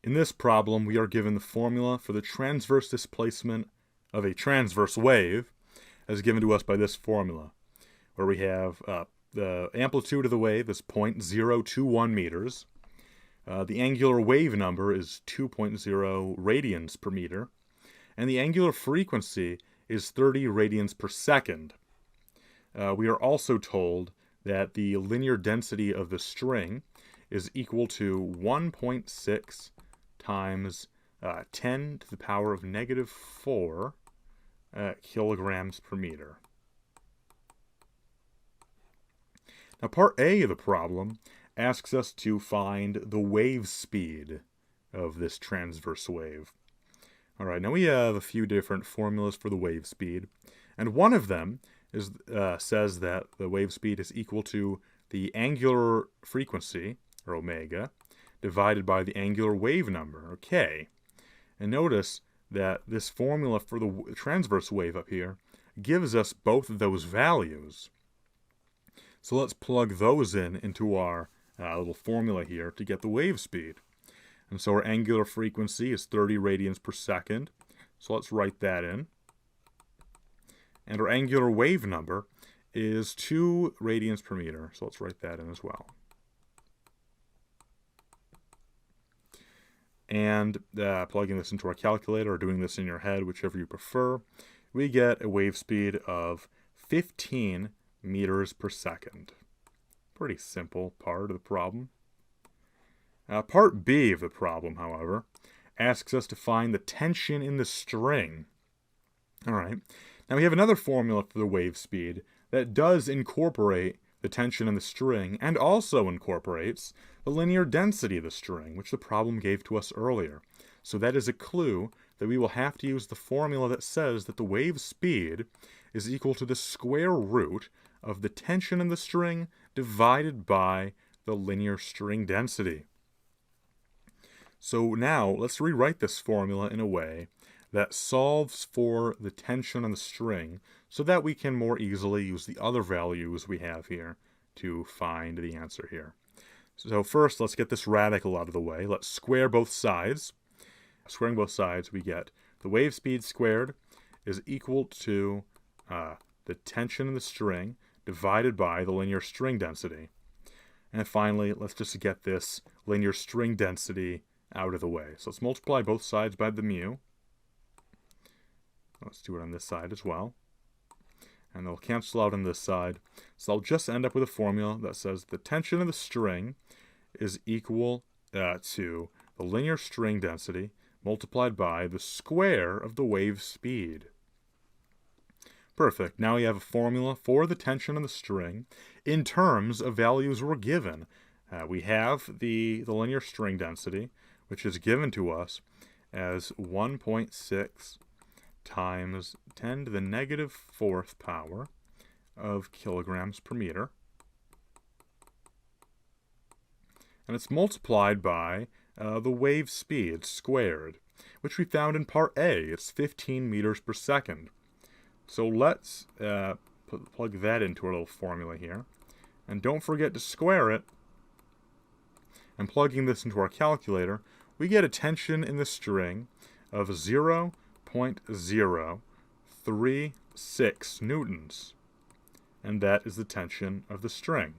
In this problem, we are given the formula for the transverse displacement of a transverse wave as given to us by this formula, where we have the amplitude of the wave is 0.021 meters. The angular wave number is 2.0 radians per meter, and the angular frequency is 30 radians per second. We are also told that the linear density of the string is equal to 1.6 times 10 to the power of negative 4 kilograms per meter. Now, part A of the problem asks us to find the wave speed of this transverse wave. All right, now we have a few different formulas for the wave speed, and one of them says that the wave speed is equal to the angular frequency, or omega, divided by the angular wave number, or k. And notice that this formula for the transverse wave up here gives us both of those values. So let's plug those into our little formula here to get the wave speed. And so our angular frequency is 30 radians per second. So let's write that in. And our angular wave number is 2 radians per meter. So let's write that in as well. And plugging this into our calculator or doing this in your head, whichever you prefer, we get a wave speed of 15 meters per second. Pretty simple part of the problem. Part B of the problem, however, asks us to find the tension in the string. All right. Now we have another formula for the wave speed that does incorporate the tension in the string and also incorporates the linear density of the string, which the problem gave to us earlier. So that is a clue that we will have to use the formula that says that the wave speed is equal to the square root of the tension in the string divided by the linear string density. So now let's rewrite this formula in a way that solves for the tension on the string so that we can more easily use the other values we have here to find the answer here. So first, let's get this radical out of the way. Let's square both sides. Squaring both sides, we get the wave speed squared is equal to the tension in the string divided by the linear string density. And finally, let's just get this linear string density out of the way. So let's multiply both sides by the mu. Let's do it on this side as well. And they'll cancel out on this side. So I'll just end up with a formula that says the tension of the string is equal to the linear string density multiplied by the square of the wave speed. Perfect. Now we have a formula for the tension of the string in terms of values we're given. We have the linear string density, which is given to us as 1.6 times 10 to the negative 4th power of kilograms per meter. And it's multiplied by the wave speed squared, which we found in part A. It's 15 meters per second. So let's plug that into our little formula here. And don't forget to square it. And plugging this into our calculator, we get a tension in the string of 0.036 newtons. And that is the tension of the string.